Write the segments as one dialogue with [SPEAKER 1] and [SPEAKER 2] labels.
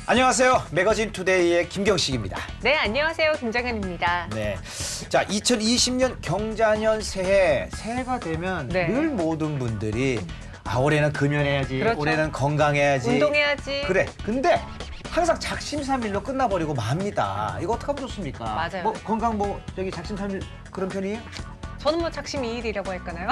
[SPEAKER 1] 안녕하세요. 매거진 투데이의 김경식입니다.
[SPEAKER 2] 네, 안녕하세요. 김정현입니다.
[SPEAKER 1] 네. 자, 2020년 경자년 새해가 되면
[SPEAKER 2] 네.
[SPEAKER 1] 늘 모든 분들이 올해는 금연해야지,
[SPEAKER 2] 그렇죠.
[SPEAKER 1] 올해는 건강해야지.
[SPEAKER 2] 운동해야지.
[SPEAKER 1] 그래. 근데 항상 작심삼일로 끝나버리고 맙니다. 이거 어떻게 하면 좋습니까?
[SPEAKER 2] 맞아요.
[SPEAKER 1] 뭐 건강 작심삼일 그런 편이에요?
[SPEAKER 2] 저는 뭐 작심이일이라고 할까나요?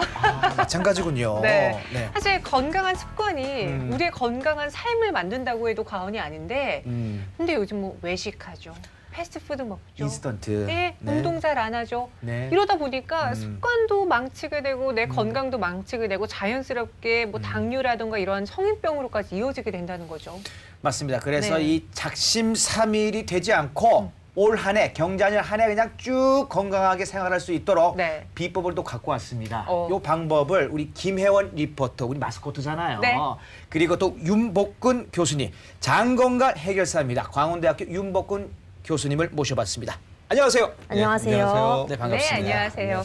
[SPEAKER 1] 마찬가지군요.
[SPEAKER 2] 네.
[SPEAKER 1] 네.
[SPEAKER 2] 사실 건강한 습관이
[SPEAKER 1] 음.
[SPEAKER 2] 우리의 건강한 삶을 만든다고 해도 과언이 아닌데
[SPEAKER 1] 음,
[SPEAKER 2] 근데 요즘 뭐 외식하죠. 패스트푸드 먹죠.
[SPEAKER 1] 인스턴트.
[SPEAKER 2] 네, 운동 잘 안 하죠.
[SPEAKER 1] 네.
[SPEAKER 2] 이러다 보니까
[SPEAKER 1] 음.
[SPEAKER 2] 습관도 망치게 되고 내 건강도 망치게 되고 자연스럽게 뭐 당뇨라든가 이런 성인병으로까지 이어지게 된다는 거죠.
[SPEAKER 1] 맞습니다. 그래서
[SPEAKER 2] 네.
[SPEAKER 1] 이 작심삼일이 되지 않고 올 한 해, 경자년 한 해 그냥 쭉 건강하게 생활할 수 있도록
[SPEAKER 2] 네.
[SPEAKER 1] 비법을 또 갖고 왔습니다.
[SPEAKER 2] 어.
[SPEAKER 1] 이 방법을 우리 김혜원 리포터, 우리 마스코트잖아요.
[SPEAKER 2] 네.
[SPEAKER 1] 그리고 또 윤복근 교수님, 장건강 해결사입니다. 광운대학교 윤복근 교수님을 모셔봤습니다. 안녕하세요.
[SPEAKER 3] 안녕하세요.
[SPEAKER 4] 안녕하세요.
[SPEAKER 1] 네, 반갑습니다.
[SPEAKER 2] 네, 안녕하세요.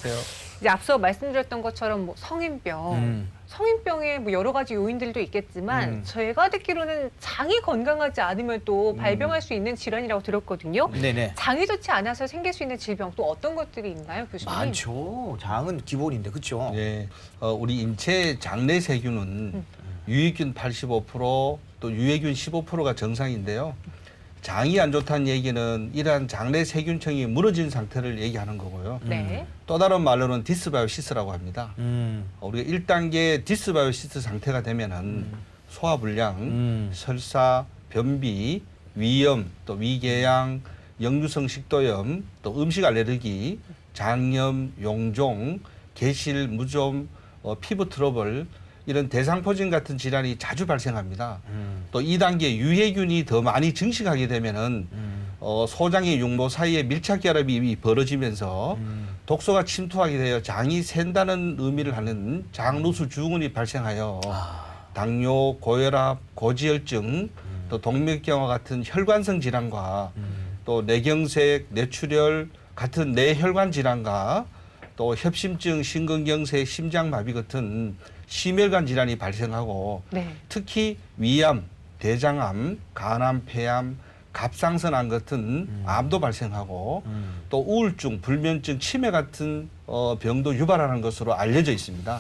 [SPEAKER 2] 이제 앞서 말씀드렸던 것처럼 뭐 성인병, 성인병에 뭐 여러 가지 요인들도 있겠지만 제가 듣기로는 장이 건강하지 않으면 또 발병할 수 있는 질환이라고 들었거든요.
[SPEAKER 1] 네네.
[SPEAKER 2] 장이 좋지 않아서 생길 수 있는 질병 또 어떤 것들이 있나요, 교수님?
[SPEAKER 1] 많죠. 장은 기본인데, 그렇죠?
[SPEAKER 4] 네, 우리 인체 장내 세균은 유익균 85%, 또 유해균 15%가 정상인데요. 장이 안 좋다는 얘기는 이러한 장내 세균층이 무너진 상태를 얘기하는 거고요.
[SPEAKER 2] 네.
[SPEAKER 4] 또 다른 말로는 디스바이오시스라고 합니다.
[SPEAKER 1] 음.
[SPEAKER 4] 우리가 1단계 디스바이오시스 상태가 되면은 소화불량, 설사, 변비, 위염, 또 위궤양, 역류성 식도염, 또 음식 알레르기, 장염, 용종, 개실, 무좀, 피부 트러블 이런 대상포진 같은 질환이 자주 발생합니다. 또 2단계 유해균이 더 많이 증식하게 되면은 소장의 육모 사이에 밀착 결합이 벌어지면서 독소가 침투하게 되어 장이 샌다는 의미를 하는 장루수 주근이 발생하여 당뇨, 고혈압, 고지혈증, 또 동맥경화 같은 혈관성 질환과 또 뇌경색, 뇌출혈 같은 뇌혈관 질환과 또 협심증, 심근경색, 심장마비 같은 심혈관 질환이 발생하고
[SPEAKER 2] 네.
[SPEAKER 4] 특히 위암, 대장암, 간암, 폐암, 갑상선암 같은 암도 발생하고 또 우울증, 불면증, 치매 같은 병도 유발하는 것으로 알려져 있습니다.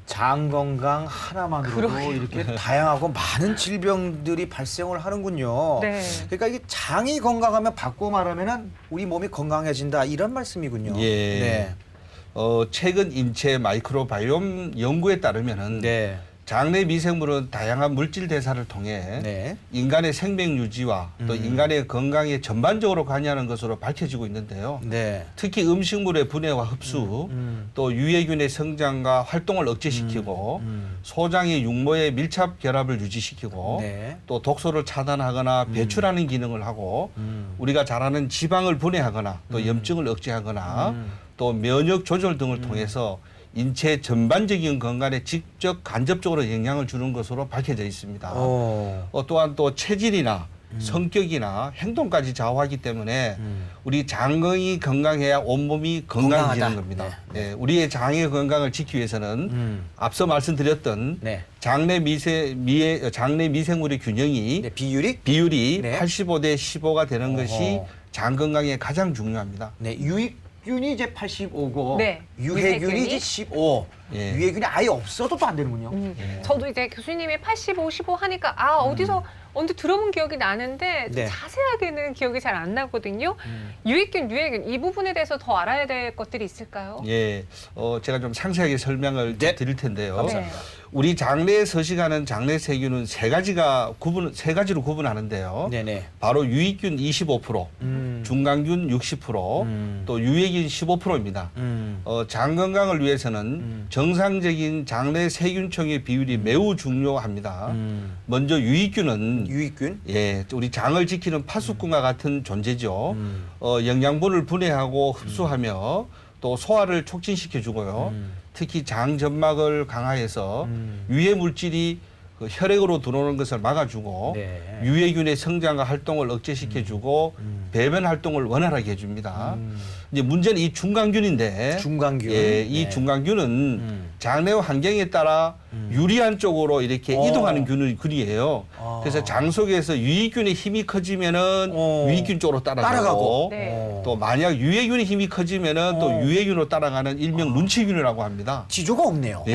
[SPEAKER 1] 장 건강 하나만으로도
[SPEAKER 2] 그러게요.
[SPEAKER 1] 이렇게 다양하고 많은 질병들이 발생을 하는군요.
[SPEAKER 2] 네.
[SPEAKER 1] 그러니까 이게 장이 건강하면 바꾸고 말하면은 우리 몸이 건강해진다 이런 말씀이군요.
[SPEAKER 4] 예.
[SPEAKER 1] 네.
[SPEAKER 4] 최근 인체 마이크로바이옴 연구에 따르면은
[SPEAKER 1] 네.
[SPEAKER 4] 장내 미생물은 다양한 물질 대사를 통해
[SPEAKER 1] 네.
[SPEAKER 4] 인간의 생명 유지와 또 인간의 건강에 전반적으로 관여하는 것으로 밝혀지고 있는데요.
[SPEAKER 1] 네.
[SPEAKER 4] 특히 음식물의 분해와 흡수, 또 유해균의 성장과 활동을 억제시키고 소장의 육모의 밀착 결합을 유지시키고
[SPEAKER 1] 네.
[SPEAKER 4] 또 독소를 차단하거나 배출하는 기능을 하고 우리가 잘 아는 지방을 분해하거나 또 염증을 억제하거나 또 면역 조절 등을 통해서 인체 전반적인 건강에 직접 간접적으로 영향을 주는 것으로 밝혀져 있습니다. 또한 또 체질이나 성격이나 행동까지 좌우하기 때문에 우리 장이 건강해야 온몸이 건강해지는
[SPEAKER 1] 건강하다.
[SPEAKER 4] 겁니다.
[SPEAKER 1] 네.
[SPEAKER 4] 네, 우리의 장의 건강을 지키기 위해서는 앞서 말씀드렸던
[SPEAKER 1] 네.
[SPEAKER 4] 장내 미생물의 균형이
[SPEAKER 1] 네. 비율이
[SPEAKER 4] 비율이
[SPEAKER 1] 네.
[SPEAKER 4] 85대 15가 되는 것이
[SPEAKER 1] 어허.
[SPEAKER 4] 장 건강에 가장 중요합니다.
[SPEAKER 1] 네. 유익균이 이제 85고
[SPEAKER 2] 네.
[SPEAKER 1] 유해균이
[SPEAKER 2] 유해균이
[SPEAKER 1] 이제 15.
[SPEAKER 4] 예.
[SPEAKER 1] 유해균이 아예 없어도 또 안 되는군요.
[SPEAKER 2] 저도 이제 교수님이 85, 15 하니까 어디서 언뜻 들어본 기억이 나는데 좀
[SPEAKER 1] 네.
[SPEAKER 2] 자세하게는 기억이 잘 안 나거든요. 유익균, 유해균 이 부분에 대해서 더 알아야 될 것들이 있을까요?
[SPEAKER 4] 예, 제가 좀 상세하게 설명을
[SPEAKER 1] 네.
[SPEAKER 4] 드릴 텐데요.
[SPEAKER 1] 감사합니다.
[SPEAKER 4] 우리 장내에 서식하는 장내 세균은 세 가지로 구분하는데요.
[SPEAKER 1] 네네.
[SPEAKER 4] 바로 유익균 25%, 중간균 60%, 또 유해균 15%입니다. 장 건강을 위해서는 정상적인 장내 세균총의 비율이 매우 중요합니다. 먼저 유익균은
[SPEAKER 1] 유익균.
[SPEAKER 4] 예, 우리 장을 지키는 파수꾼과 같은 존재죠. 영양분을 분해하고 흡수하며 또 소화를 촉진시켜 주고요. 특히 장 점막을 강화해서 유해 물질이 그 혈액으로 들어오는 것을 막아주고
[SPEAKER 1] 네.
[SPEAKER 4] 유해균의 성장과 활동을 억제시켜주고 배변 활동을 원활하게 해줍니다. 이제 문제는 이 중간균인데
[SPEAKER 1] 중간균.
[SPEAKER 4] 예, 이
[SPEAKER 1] 네.
[SPEAKER 4] 중간균은 장내와 환경에 따라 유리한 쪽으로 이렇게 이동하는 균이에요. 그래서 장 속에서 유익균의 힘이 커지면은 유익균 쪽으로 따라가고
[SPEAKER 2] 네.
[SPEAKER 4] 또 만약 유해균의 힘이 커지면은 또 유해균으로 따라가는 일명 눈치균이라고 합니다.
[SPEAKER 1] 지조가 없네요.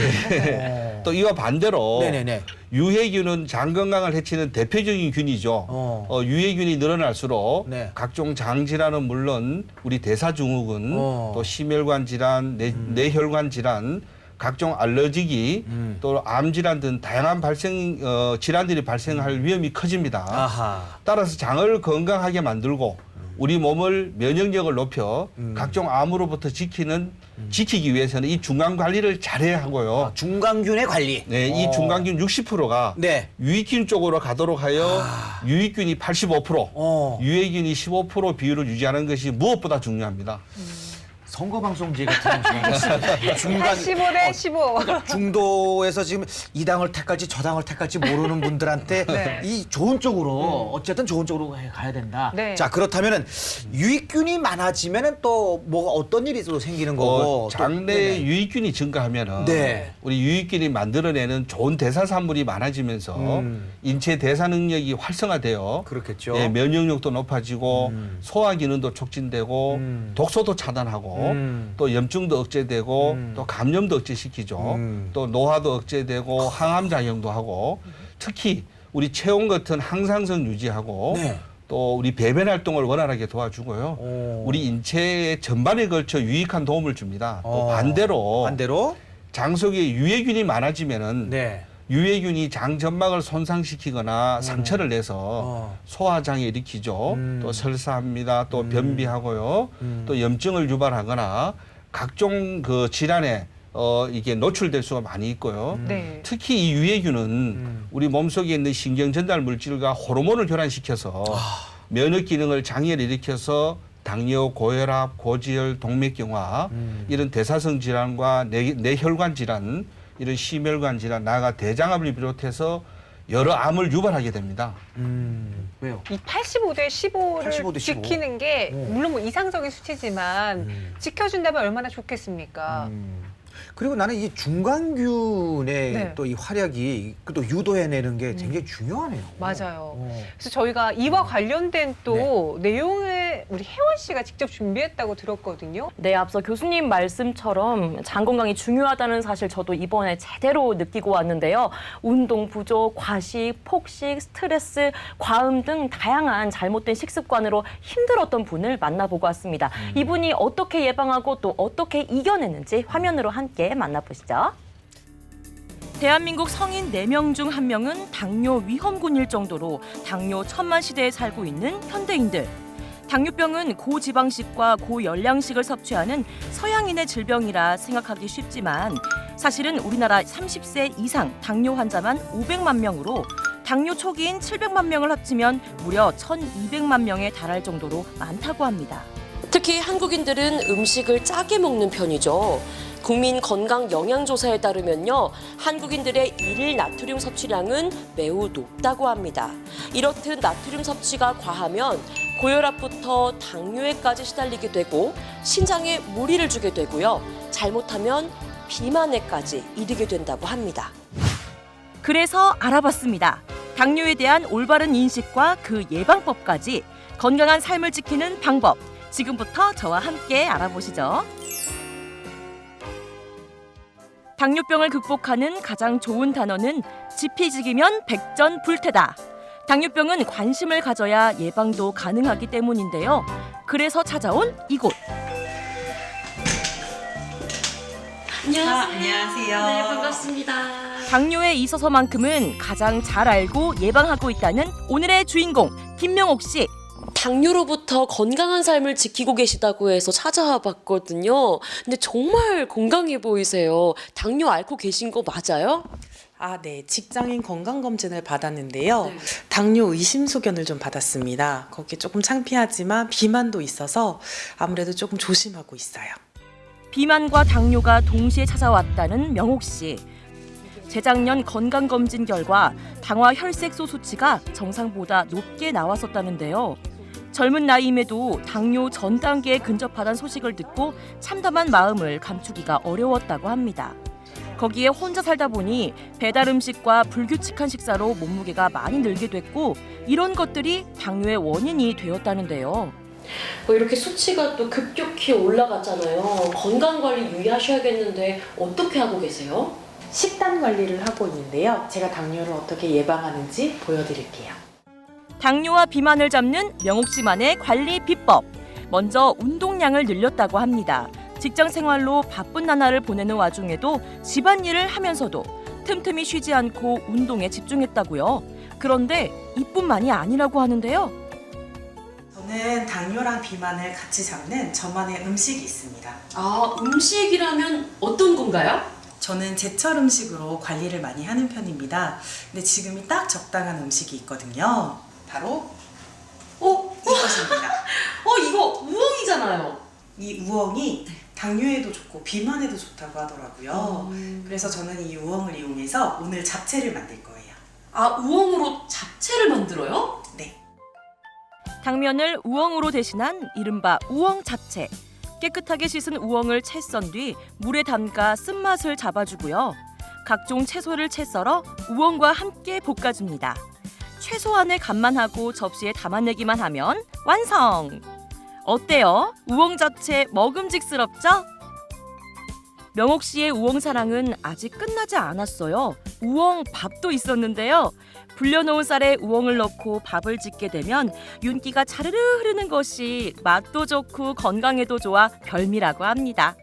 [SPEAKER 4] 또 이와 반대로
[SPEAKER 1] 네네네.
[SPEAKER 4] 유해균은 장 건강을 해치는 대표적인 균이죠. 유해균이 늘어날수록
[SPEAKER 1] 네.
[SPEAKER 4] 각종 장 질환은 물론 우리 대사증후군, 또 심혈관 질환, 뇌혈관 질환, 각종 알러지기, 또 암 질환 등 다양한 질환들이 발생할 위험이 커집니다.
[SPEAKER 1] 아하.
[SPEAKER 4] 따라서 장을 건강하게 만들고 우리 몸을 면역력을 높여 각종 암으로부터 지키기 위해서는 이 중간 관리를 잘해야 하고요.
[SPEAKER 1] 중간균의 관리.
[SPEAKER 4] 네, 이 중간균 60%가
[SPEAKER 1] 네.
[SPEAKER 4] 유익균 쪽으로 가도록 하여 유익균이 85%, 유해균이 15% 비율을 유지하는 것이 무엇보다 중요합니다.
[SPEAKER 1] 선거 방송지 같은 중간
[SPEAKER 2] 85대 15.
[SPEAKER 1] 그러니까 중도에서 지금 이 당을 택할지 저 당을 택할지 모르는 분들한테
[SPEAKER 2] 네.
[SPEAKER 1] 이 좋은 쪽으로 어쨌든 좋은 쪽으로 가야 된다.
[SPEAKER 2] 네.
[SPEAKER 1] 자 그렇다면은 유익균이 많아지면은 또 뭐가 어떤 일이 또 생기는 거고
[SPEAKER 4] 장내에 유익균이 증가하면은
[SPEAKER 1] 네.
[SPEAKER 4] 우리 유익균이 만들어내는 좋은 대사산물이 많아지면서 인체 대사 능력이 활성화되어
[SPEAKER 1] 그렇겠죠.
[SPEAKER 4] 예, 면역력도 높아지고 소화 기능도 촉진되고 독소도 차단하고 또 염증도 억제되고 또 감염도 억제시키죠. 또 노화도 억제되고 항암 작용도 하고 특히 우리 체온 같은 항상성 유지하고
[SPEAKER 1] 네.
[SPEAKER 4] 또 우리 배변 활동을 원활하게 도와주고요. 우리 인체의 전반에 걸쳐 유익한 도움을 줍니다. 또 반대로 장 속에 유해균이 많아지면은
[SPEAKER 1] 네.
[SPEAKER 4] 유해균이 장 점막을 손상시키거나 상처를 내서 소화장애 일으키죠. 또 설사합니다. 또 변비하고요. 또 염증을 유발하거나 각종 그 질환에 이게 노출될 수가 많이 있고요.
[SPEAKER 2] 네.
[SPEAKER 4] 특히 이 유해균은 우리 몸속에 있는 신경 전달 물질과 호르몬을 교란시켜서 면역 기능을 장애를 일으켜서 당뇨, 고혈압, 고지혈, 동맥경화 이런 대사성 질환과 뇌혈관 질환 이런 심혈관 질환, 나아가 대장암을 비롯해서 여러 암을 유발하게 됩니다.
[SPEAKER 1] 왜요?
[SPEAKER 2] 이 85대 15를
[SPEAKER 1] 85대 15.
[SPEAKER 2] 지키는 게 물론 뭐 이상적인 수치지만 지켜준다면 얼마나 좋겠습니까?
[SPEAKER 1] 그리고 나는 이 중간균의
[SPEAKER 2] 네.
[SPEAKER 1] 또 이 활약이 또 유도해내는 게 굉장히 중요하네요.
[SPEAKER 2] 맞아요. 그래서 저희가 이와 관련된 또 내용을 우리 혜원 씨가 직접 준비했다고 들었거든요.
[SPEAKER 3] 네, 앞서 교수님 말씀처럼 장 건강이 중요하다는 사실 저도 이번에 제대로 느끼고 왔는데요. 운동 부족, 과식, 폭식, 스트레스, 과음 등 다양한 잘못된 식습관으로 힘들었던 분을 만나보고 왔습니다. 이분이 어떻게 예방하고 또 어떻게 이겨냈는지 화면으로 함께 만나보시죠. 대한민국 성인 4명 중 1명은 당뇨 위험군일 정도로 당뇨 천만 시대에 살고 있는 현대인들. 당뇨병은 고지방식과 고열량식을 섭취하는 서양인의 질병이라 생각하기 쉽지만 사실은 우리나라 30세 이상 당뇨 환자만 500만 명으로 당뇨 초기인 700만 명을 합치면 무려 1,200만 명에 달할 정도로 많다고 합니다.
[SPEAKER 5] 특히 한국인들은 음식을 짜게 먹는 편이죠. 국민 건강 영양조사에 따르면요, 한국인들의 일일 나트륨 섭취량은 매우 높다고 합니다. 이렇듯 나트륨 섭취가 과하면 고혈압부터 당뇨에까지 시달리게 되고 신장에 무리를 주게 되고요. 잘못하면 비만에까지 이르게 된다고 합니다.
[SPEAKER 3] 그래서 알아봤습니다. 당뇨에 대한 올바른 인식과 그 예방법까지 건강한 삶을 지키는 방법. 지금부터 저와 함께 알아보시죠. 당뇨병을 극복하는 가장 좋은 단어는 지피지기면 백전불태다. 당뇨병은 관심을 가져야 예방도 가능하기 때문인데요. 그래서 찾아온 이곳.
[SPEAKER 5] 안녕하세요. 네, 반갑습니다.
[SPEAKER 3] 당뇨에 있어서만큼은 가장 잘 알고 예방하고 있다는 오늘의 주인공 김명옥 씨.
[SPEAKER 5] 당뇨로부터 건강한 삶을 지키고 계시다고 해서 찾아와 봤거든요. 근데 정말 건강해 보이세요. 당뇨 앓고 계신 거 맞아요?
[SPEAKER 6] 아, 네. 직장인 건강검진을 받았는데요.
[SPEAKER 5] 네.
[SPEAKER 6] 당뇨 의심 소견을 좀 받았습니다. 거기에 조금 창피하지만 비만도 있어서 아무래도 조금 조심하고 있어요.
[SPEAKER 3] 비만과 당뇨가 동시에 찾아왔다는 명옥 씨. 재작년 건강검진 결과 당화 혈색소 수치가 정상보다 높게 나왔었다는데요. 젊은 나이임에도 당뇨 전 단계에 근접하다는 소식을 듣고 참담한 마음을 감추기가 어려웠다고 합니다. 거기에 혼자 살다 보니 배달 음식과 불규칙한 식사로 몸무게가 많이 늘게 됐고 이런 것들이 당뇨의 원인이 되었다는데요.
[SPEAKER 5] 이렇게 수치가 또 급격히 올라갔잖아요. 건강관리 유의하셔야겠는데 어떻게 하고 계세요?
[SPEAKER 6] 식단 관리를 하고 있는데요. 제가 당뇨를 어떻게 예방하는지 보여드릴게요.
[SPEAKER 3] 당뇨와 비만을 잡는 명옥 씨만의 관리 비법. 먼저 운동량을 늘렸다고 합니다. 직장 생활로 바쁜 나날을 보내는 와중에도 집안일을 하면서도 틈틈이 쉬지 않고 운동에 집중했다고요. 그런데 이뿐만이 아니라고 하는데요.
[SPEAKER 6] 저는 당뇨랑 비만을 같이 잡는 저만의 음식이 있습니다.
[SPEAKER 5] 아, 음식이라면 어떤 건가요?
[SPEAKER 6] 저는 제철 음식으로 관리를 많이 하는 편입니다. 근데 지금이 딱 적당한 음식이 있거든요. 바로 이것입니다.
[SPEAKER 5] 이거 우엉이잖아요.
[SPEAKER 6] 이 우엉이 당뇨에도 좋고 비만에도 좋다고 하더라고요. 그래서 저는 이 우엉을 이용해서 오늘 잡채를 만들 거예요.
[SPEAKER 5] 아, 우엉으로 잡채를 만들어요?
[SPEAKER 6] 네.
[SPEAKER 3] 당면을 우엉으로 대신한 이른바 우엉 잡채. 깨끗하게 씻은 우엉을 채 썬 뒤 물에 담가 쓴맛을 잡아주고요. 각종 채소를 채 썰어 우엉과 함께 볶아줍니다. 최소한의 간만 하고 접시에 담아내기만 하면 완성! 어때요? 우엉 잡채 먹음직스럽죠? 명옥 씨의 우엉 사랑은 아직 끝나지 않았어요. 우엉 밥도 있었는데요. 불려놓은 쌀에 우엉을 넣고 밥을 짓게 되면 윤기가 자르르 흐르는 것이 맛도 좋고 건강에도 좋아 별미라고 합니다.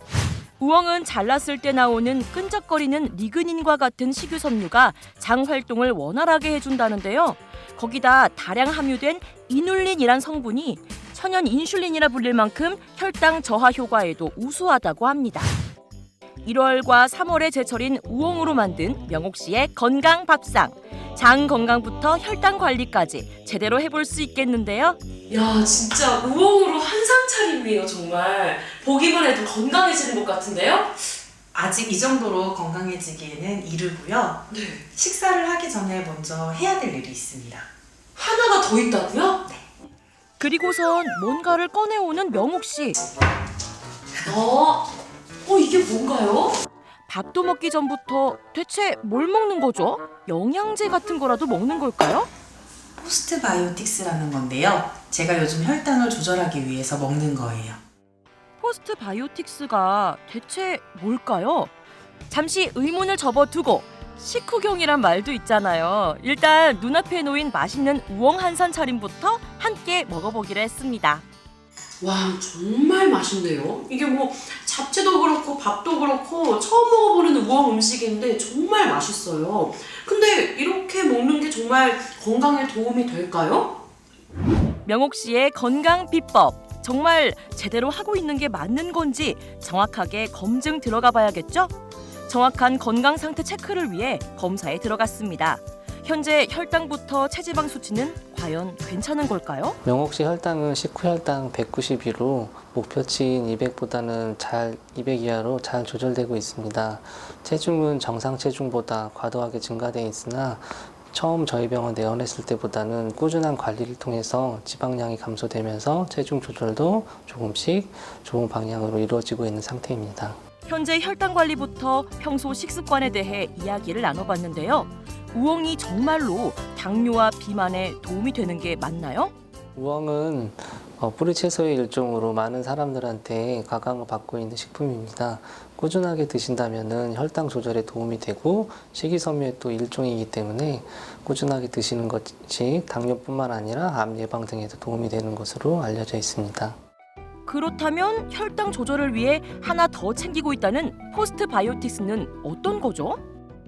[SPEAKER 3] 우엉은 잘랐을 때 나오는 끈적거리는 리그닌과 같은 식유섬유가 장 활동을 원활하게 해준다는데요. 거기다 다량 함유된 이눌린이란 성분이 천연 인슐린이라 불릴 만큼 혈당 저하 효과에도 우수하다고 합니다. 1월과 3월의 제철인 우엉으로 만든 명옥 씨의 건강 밥상. 장 건강부터 혈당 관리까지 제대로 해볼 수 있겠는데요.
[SPEAKER 5] 야, 진짜 우엉으로 한상 차림이에요, 정말. 보기만 해도 건강해지는 것 같은데요?
[SPEAKER 6] 아직 이 정도로 건강해지기에는 이르고요.
[SPEAKER 5] 네.
[SPEAKER 6] 식사를 하기 전에 먼저 해야 될 일이 있습니다.
[SPEAKER 5] 하나가 더 있다고요?
[SPEAKER 3] 그리고선 뭔가를 꺼내오는 명옥 씨.
[SPEAKER 5] 이게 뭔가요?
[SPEAKER 3] 밥도 먹기 전부터 대체 뭘 먹는 거죠? 영양제 같은 거라도 먹는 걸까요?
[SPEAKER 6] 포스트바이오틱스라는 건데요. 제가 요즘 혈당을 조절하기 위해서 먹는 거예요.
[SPEAKER 3] 포스트바이오틱스가 대체 뭘까요? 잠시 의문을 접어두고 식후경이란 말도 있잖아요. 일단 눈앞에 놓인 맛있는 우엉 한상 차림부터 함께 먹어보기로 했습니다.
[SPEAKER 5] 와, 정말 맛있네요. 이게 뭐 잡채도 그렇고 밥도 그렇고 처음 먹어보는 우엉 음식인데 정말 맛있어요. 근데 이렇게 먹는 게 정말 건강에 도움이 될까요?
[SPEAKER 3] 명옥 씨의 건강 비법. 정말 제대로 하고 있는 게 맞는 건지 정확하게 검증 들어가 봐야겠죠? 정확한 건강 상태 체크를 위해 검사에 들어갔습니다. 현재 혈당부터 체지방 수치는 과연 괜찮은 걸까요?
[SPEAKER 7] 명옥 씨 혈당은 식후 혈당 192로 목표치인 200보다는 200 이하로 잘 조절되고 있습니다. 체중은 정상 체중보다 과도하게 증가되어 있으나 처음 저희 병원 내원했을 때보다는 꾸준한 관리를 통해서 지방량이 감소되면서 체중 조절도 조금씩 좋은 방향으로 이루어지고 있는 상태입니다.
[SPEAKER 3] 현재 혈당 관리부터 평소 식습관에 대해 이야기를 나눠봤는데요. 우엉이 정말로 당뇨와 비만에 도움이 되는 게 맞나요?
[SPEAKER 7] 우엉은 뿌리 채소의 일종으로 많은 사람들한테 각광을 받고 있는 식품입니다. 꾸준하게 드신다면 혈당 조절에 도움이 되고 식이섬유의 또 일종이기 때문에 꾸준하게 드시는 것이 당뇨뿐만 아니라 암 예방 등에도 도움이 되는 것으로 알려져 있습니다.
[SPEAKER 3] 그렇다면 혈당 조절을 위해 하나 더 챙기고 있다는 포스트바이오틱스는 어떤 거죠?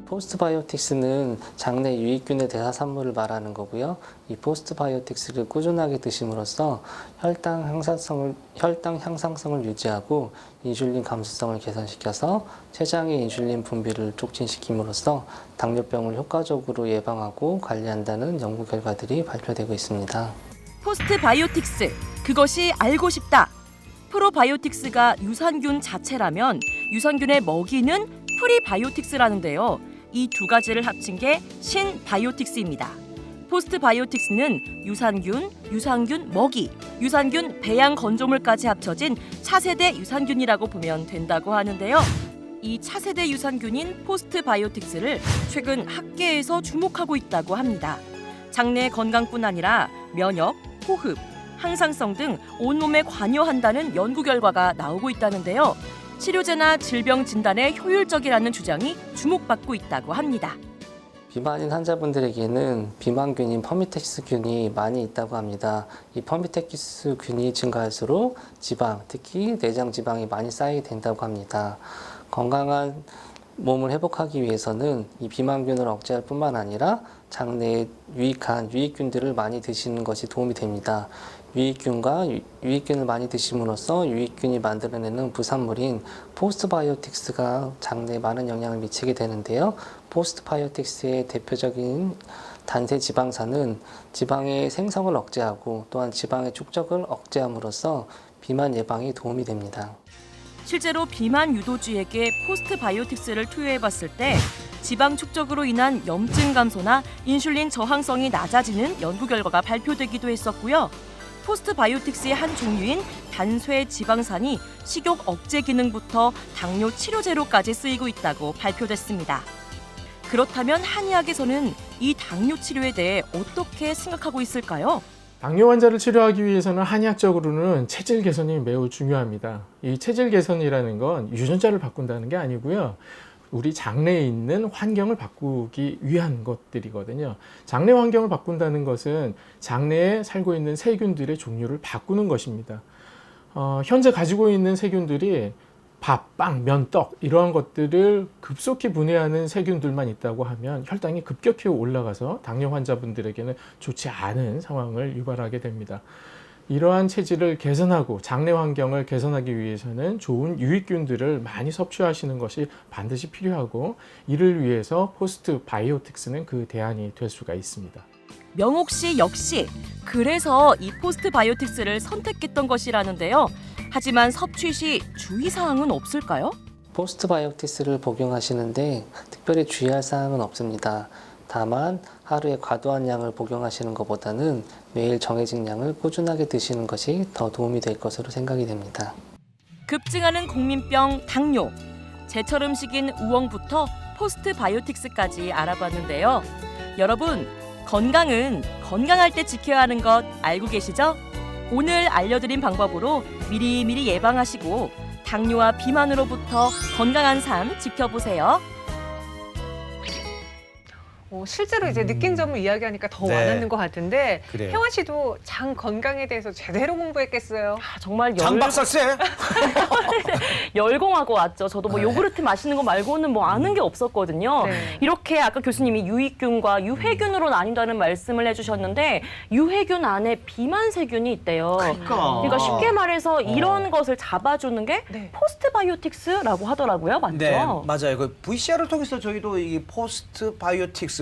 [SPEAKER 7] 포스트바이오틱스는 장내 유익균의 대사산물을 말하는 거고요. 이 포스트바이오틱스를 꾸준하게 드심으로써 혈당 향상성을 유지하고 인슐린 감수성을 개선시켜서 췌장의 인슐린 분비를 촉진시킴으로써 당뇨병을 효과적으로 예방하고 관리한다는 연구 결과들이 발표되고 있습니다.
[SPEAKER 3] 포스트바이오틱스, 그것이 알고 싶다. 프로바이오틱스가 유산균 자체라면 유산균의 먹이는 프리바이오틱스라는데요. 이 두 가지를 합친 게 신바이오틱스입니다. 포스트바이오틱스는 유산균, 유산균 먹이, 유산균 배양 건조물까지 합쳐진 차세대 유산균이라고 보면 된다고 하는데요. 이 차세대 유산균인 포스트바이오틱스를 최근 학계에서 주목하고 있다고 합니다. 장내 건강뿐 아니라 면역, 호흡, 항상성 등 온몸에 관여한다는 연구 결과가 나오고 있다는데요. 치료제나 질병 진단에 효율적이라는 주장이 주목받고 있다고 합니다.
[SPEAKER 7] 비만인 환자분들에게는 비만균인 퍼미텍스균이 많이 있다고 합니다. 이 퍼미텍스균이 증가할수록 지방, 특히 내장 지방이 많이 쌓이게 된다고 합니다. 건강한 몸을 회복하기 위해서는 이 비만균을 억제할 뿐만 아니라 장내에 유익한 유익균들을 많이 드시는 것이 도움이 됩니다. 유익균과 유익균을 많이 드심으로써 유익균이 만들어내는 부산물인 포스트바이오틱스가 장내에 많은 영향을 미치게 되는데요. 포스트바이오틱스의 대표적인 단세 지방산은 지방의 생성을 억제하고 또한 지방의 축적을 억제함으로써 비만 예방에 도움이 됩니다.
[SPEAKER 3] 실제로 비만 유도주에게 포스트바이오틱스를 투여해봤을 때 지방 축적으로 인한 염증 감소나 인슐린 저항성이 낮아지는 연구 결과가 발표되기도 했었고요. 포스트바이오틱스의 한 종류인 단쇠 지방산이 식욕 억제 기능부터 당뇨 치료제로까지 쓰이고 있다고 발표됐습니다. 그렇다면 한의학에서는 이 당뇨 치료에 대해 어떻게 생각하고 있을까요?
[SPEAKER 8] 당뇨 환자를 치료하기 위해서는 한의학적으로는 체질 개선이 매우 중요합니다. 이 체질 개선이라는 건 유전자를 바꾼다는 게 아니고요. 우리 장내에 있는 환경을 바꾸기 위한 것들이거든요. 장내 환경을 바꾼다는 것은 장내에 살고 있는 세균들의 종류를 바꾸는 것입니다. 현재 가지고 있는 세균들이 밥, 빵, 면, 떡 이러한 것들을 급속히 분해하는 세균들만 있다고 하면 혈당이 급격히 올라가서 당뇨 환자분들에게는 좋지 않은 상황을 유발하게 됩니다. 이러한 체질을 개선하고 장내 환경을 개선하기 위해서는 좋은 유익균들을 많이 섭취하시는 것이 반드시 필요하고 이를 위해서 포스트바이오틱스는 그 대안이 될 수가 있습니다.
[SPEAKER 3] 명옥 씨 역시 그래서 이 포스트바이오틱스를 선택했던 것이라는데요. 하지만 섭취 시 주의사항은 없을까요?
[SPEAKER 7] 포스트바이오틱스를 복용하시는데 특별히 주의할 사항은 없습니다. 다만 하루에 과도한 양을 복용하시는 것보다는 매일 정해진 양을 꾸준하게 드시는 것이 더 도움이 될 것으로 생각이 됩니다.
[SPEAKER 3] 급증하는 국민병 당뇨, 제철 음식인 우엉부터 포스트바이오틱스까지 알아봤는데요. 여러분, 건강은 건강할 때 지켜야 하는 것 알고 계시죠? 오늘 알려드린 방법으로 미리미리 예방하시고 당뇨와 비만으로부터 건강한 삶 지켜보세요.
[SPEAKER 2] 실제로 이제 느낀 점을 이야기하니까 더
[SPEAKER 1] 네.
[SPEAKER 2] 와닿는 것 같은데
[SPEAKER 1] 그래요.
[SPEAKER 2] 혜원 씨도 장 건강에 대해서 제대로 공부했겠어요.
[SPEAKER 3] 정말
[SPEAKER 1] 장박사세.
[SPEAKER 3] 열공하고 왔죠. 저도 뭐
[SPEAKER 1] 네.
[SPEAKER 3] 요구르트 마시는 거 말고는 뭐 아는 게 없었거든요.
[SPEAKER 2] 네.
[SPEAKER 3] 이렇게 아까 교수님이 유익균과 유해균으로 나뉜다는 말씀을 해주셨는데 유해균 안에 비만 세균이 있대요. 그러니까 쉽게 말해서 이런 것을 잡아주는 게
[SPEAKER 2] 네.
[SPEAKER 3] 포스트바이오틱스라고 하더라고요. 맞죠?
[SPEAKER 1] 네, 맞아요. 그 VCR을 통해서 저희도 이 포스트바이오틱스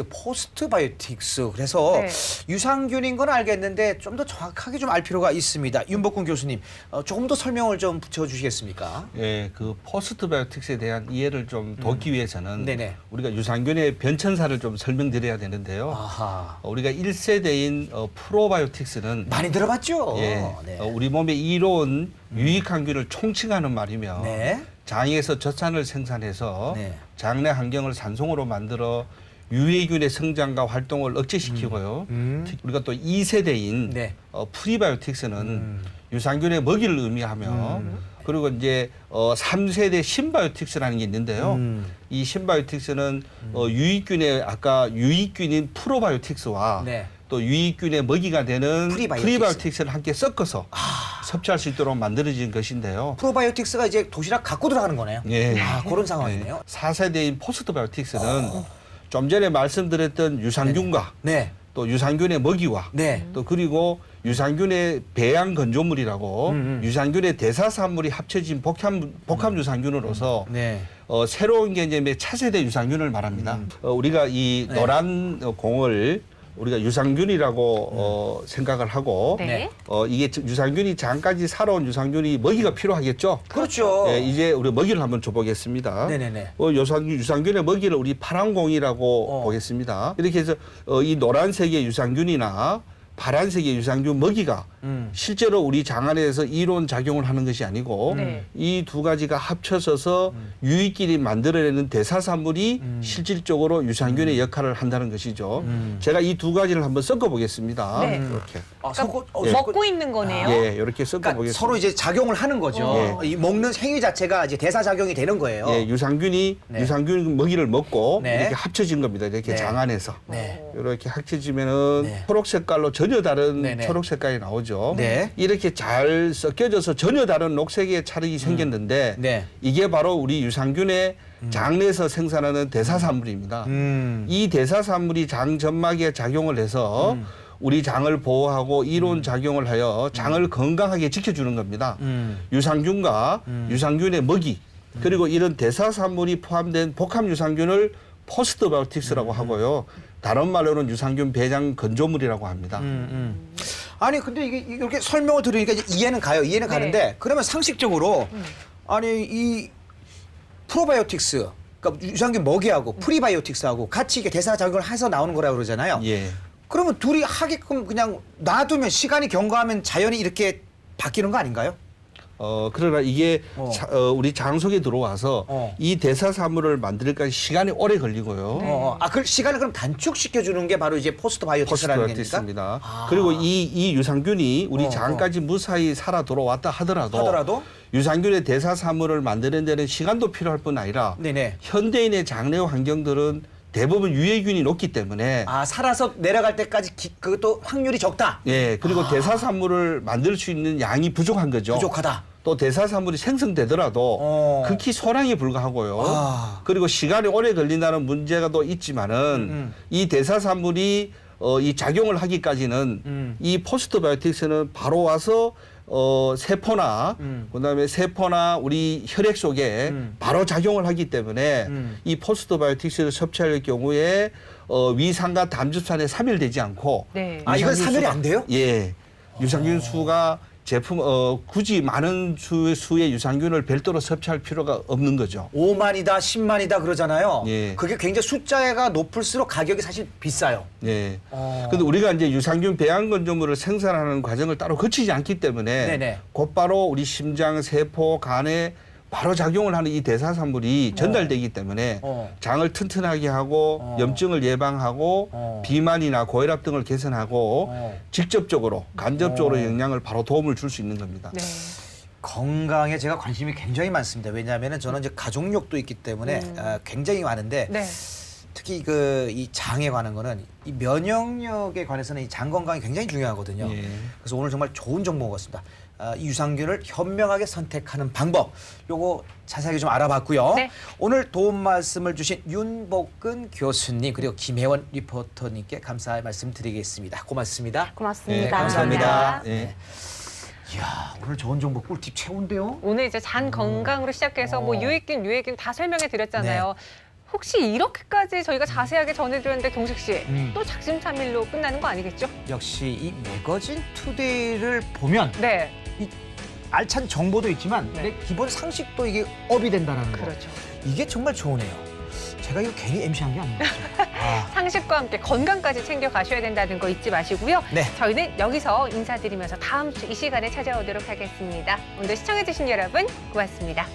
[SPEAKER 1] 그래서
[SPEAKER 2] 네.
[SPEAKER 1] 유산균인 건 알겠는데 좀 더 정확하게 좀 알 필요가 있습니다. 윤복군 교수님, 조금 더 설명을 좀 붙여주시겠습니까?
[SPEAKER 4] 예, 그 포스트바이오틱스에 대한 이해를 좀 돕기 위해서는
[SPEAKER 1] 네네.
[SPEAKER 4] 우리가 유산균의 변천사를 좀 설명드려야 되는데요.
[SPEAKER 1] 아하.
[SPEAKER 4] 우리가 1세대인 프로바이오틱스는
[SPEAKER 1] 많이 들어봤죠?
[SPEAKER 4] 예,
[SPEAKER 1] 네.
[SPEAKER 4] 우리 몸에 이로운 유익한 균을 총칭하는 말이며
[SPEAKER 1] 네.
[SPEAKER 4] 장에서 젖산을 생산해서
[SPEAKER 1] 네.
[SPEAKER 4] 장내 환경을 산성으로 만들어 유해균의 성장과 활동을 억제시키고요. 특히 우리가 또 2세대인
[SPEAKER 1] 네.
[SPEAKER 4] 프리바이오틱스는 유산균의 먹이를 의미하며 그리고 이제 3세대 신바이오틱스라는 게 있는데요. 이 신바이오틱스는 유익균의 아까 유익균인 프로바이오틱스와
[SPEAKER 1] 네.
[SPEAKER 4] 또 유익균의 먹이가 되는
[SPEAKER 1] 프리바이오틱스.
[SPEAKER 4] 프리바이오틱스를 함께 섞어서 섭취할 수 있도록 만들어진 것인데요.
[SPEAKER 1] 프로바이오틱스가 이제 도시락 갖고 들어가는 거네요.
[SPEAKER 4] 예.
[SPEAKER 1] 아, 그런 상황이네요.
[SPEAKER 4] 4세대인 포스트바이오틱스는 좀 전에 말씀드렸던 유산균과
[SPEAKER 1] 네.
[SPEAKER 4] 또 유산균의 먹이와
[SPEAKER 1] 네.
[SPEAKER 4] 또 그리고 유산균의 배양 건조물이라고 유산균의 대사산물이 합쳐진 복합 유산균으로서
[SPEAKER 1] 네.
[SPEAKER 4] 새로운 개념의 차세대 유산균을 말합니다. 우리가 이 노란 공을 우리가 유산균이라고 생각을 하고
[SPEAKER 2] 네.
[SPEAKER 4] 이게 유산균이 장까지 살아온 유산균이 먹이가 필요하겠죠.
[SPEAKER 1] 그렇죠.
[SPEAKER 4] 예, 이제 우리 먹이를 한번 줘보겠습니다.
[SPEAKER 1] 네네네.
[SPEAKER 4] 유산균의 먹이를 우리 파란공이라고 보겠습니다. 이렇게 해서 이 노란색의 유산균이나 파란색의 유산균 먹이가 실제로 우리 장 안에서 이론 작용을 하는 것이 아니고
[SPEAKER 2] 네.
[SPEAKER 4] 이 두 가지가 합쳐서서 유익끼리 만들어내는 대사산물이 실질적으로 유산균의 역할을 한다는 것이죠. 제가 이 두 가지를 한번 섞어 보겠습니다.
[SPEAKER 2] 네.
[SPEAKER 4] 이렇게.
[SPEAKER 2] 먹고 있는 거네요.
[SPEAKER 4] 예, 이렇게 섞어
[SPEAKER 1] 그러니까
[SPEAKER 4] 보겠습니다.
[SPEAKER 1] 서로 이제 작용을 하는 거죠. 이 먹는 행위 자체가 이제 대사 작용이 되는 거예요.
[SPEAKER 4] 예, 유산균이
[SPEAKER 1] 네.
[SPEAKER 4] 유산균 먹이를 먹고
[SPEAKER 1] 네.
[SPEAKER 4] 이렇게 합쳐진 겁니다. 이렇게
[SPEAKER 1] 네.
[SPEAKER 4] 장 안에서.
[SPEAKER 1] 네.
[SPEAKER 4] 이렇게 합쳐지면은
[SPEAKER 1] 네.
[SPEAKER 4] 초록 색깔로 전혀 다른
[SPEAKER 1] 네네.
[SPEAKER 4] 초록 색깔이 나오죠.
[SPEAKER 1] 네.
[SPEAKER 4] 이렇게 잘 섞여져서 전혀 다른 녹색의 찰흙이 생겼는데
[SPEAKER 1] 네.
[SPEAKER 4] 이게 바로 우리 유산균의 장내에서 생산하는 대사산물입니다. 이 대사산물이 장 점막에 작용을 해서 우리 장을 보호하고 이론 작용을 하여 장을 건강하게 지켜주는 겁니다. 유산균과 유산균의 먹이 그리고 이런 대사산물이 포함된 복합 유산균을 포스트바이오틱스라고 하고요. 다른 말로는 유산균 배장 건조물이라고 합니다.
[SPEAKER 1] 아니 근데 이게 이렇게 설명을 들으니까 이제 이해는 가요. 이해는
[SPEAKER 2] 네.
[SPEAKER 1] 가는데 그러면 상식적으로 아니 이 프로바이오틱스 그러니까 유산균 먹이하고 프리바이오틱스하고 같이 이게 대사 작용을 해서 나오는 거라고 그러잖아요.
[SPEAKER 4] 예.
[SPEAKER 1] 그러면 둘이 하게끔 그냥 놔두면 시간이 경과하면 자연히 이렇게 바뀌는 거 아닌가요?
[SPEAKER 4] 그러나 이게 우리 장 속에 들어와서 이 대사산물을 만들기까지 시간이 오래 걸리고요.
[SPEAKER 1] 그 시간을 그럼 단축시켜 주는 게 바로 이제 포스트바이오틱스라는 겁니까?
[SPEAKER 4] 포스트바이오틱스입니다. 그리고 이 유산균이 우리 장까지 무사히 살아 돌아왔다 하더라도 유산균의 대사산물을 만드는 데는 시간도 필요할 뿐 아니라
[SPEAKER 1] 네네.
[SPEAKER 4] 현대인의 장내 환경들은 대부분 유해균이 높기 때문에
[SPEAKER 1] 살아서 내려갈 때까지 그것도 확률이 적다.
[SPEAKER 4] 예, 그리고 대사산물을 만들 수 있는 양이 부족한 거죠.
[SPEAKER 1] 부족하다.
[SPEAKER 4] 또 대사산물이 생성되더라도 극히 소량에 불과하고요. 그리고 시간이 오래 걸린다는 문제가 또 있지만은 이 대사산물이 이 작용을 하기까지는 이 포스트바이오틱스는 바로 와서 세포나 그다음에 세포나 우리 혈액 속에 바로 작용을 하기 때문에 이 포스트바이오틱스를 섭취할 경우에 위산과 담즙산에 사멸되지 않고
[SPEAKER 2] 네.
[SPEAKER 1] 이건 사멸이 안 돼요?
[SPEAKER 4] 예. 유산균 수가 제품 굳이 많은 수의 유산균을 별도로 섭취할 필요가 없는 거죠.
[SPEAKER 1] 5만이다, 10만이다 그러잖아요.
[SPEAKER 4] 예.
[SPEAKER 1] 그게 굉장히 숫자가 높을수록 가격이 사실 비싸요.
[SPEAKER 4] 예. 근데 우리가 이제 유산균 배양 건조물을 생산하는 과정을 따로 거치지 않기 때문에
[SPEAKER 1] 네네.
[SPEAKER 4] 곧바로 우리 심장, 세포, 간에 바로 작용을 하는 이 대사산물이 전달되기 때문에 장을 튼튼하게 하고 염증을 예방하고 비만이나 고혈압 등을 개선하고 직접적으로 간접적으로 영향을 바로 도움을 줄 수 있는 겁니다.
[SPEAKER 2] 네.
[SPEAKER 1] 건강에 제가 관심이 굉장히 많습니다. 왜냐하면 저는 이제 가족력도 있기 때문에 굉장히 많은데
[SPEAKER 2] 네.
[SPEAKER 1] 특히 이 장에 관한 거는 이 면역력에 관해서는 이 장 건강이 굉장히 중요하거든요.
[SPEAKER 4] 예.
[SPEAKER 1] 그래서 오늘 정말 좋은 정보 같습니다. 이 유산균을 현명하게 선택하는 방법, 요거 자세하게 좀 알아봤고요.
[SPEAKER 2] 네.
[SPEAKER 1] 오늘 도움 말씀을 주신 윤복근 교수님 그리고 김혜원 리포터님께 감사의 말씀 드리겠습니다. 고맙습니다.
[SPEAKER 3] 고맙습니다.
[SPEAKER 1] 네, 감사합니다.
[SPEAKER 4] 예.
[SPEAKER 1] 이야, 오늘 좋은 정보 꿀팁 최고인데요.
[SPEAKER 2] 오늘 이제 장 건강으로 시작해서 뭐 유익균 다 설명해 드렸잖아요. 혹시 이렇게까지 저희가 자세하게 전해드렸는데 경식 씨 또 작심삼일로 끝나는 거 아니겠죠?
[SPEAKER 1] 역시 이 매거진 투데이를 보면
[SPEAKER 2] 네.
[SPEAKER 1] 알찬 정보도 있지만 내 기본 상식도 이게 업이 된다는 거.
[SPEAKER 2] 그렇죠.
[SPEAKER 1] 이게 정말 좋으네요. 제가 이거 괜히 MC한 게 아니에요.
[SPEAKER 2] 상식과 함께 건강까지 챙겨 가셔야 된다는 거 잊지 마시고요.
[SPEAKER 1] 네.
[SPEAKER 2] 저희는 여기서 인사드리면서 다음 주 이 시간에 찾아오도록 하겠습니다. 오늘 시청해주신 여러분 고맙습니다.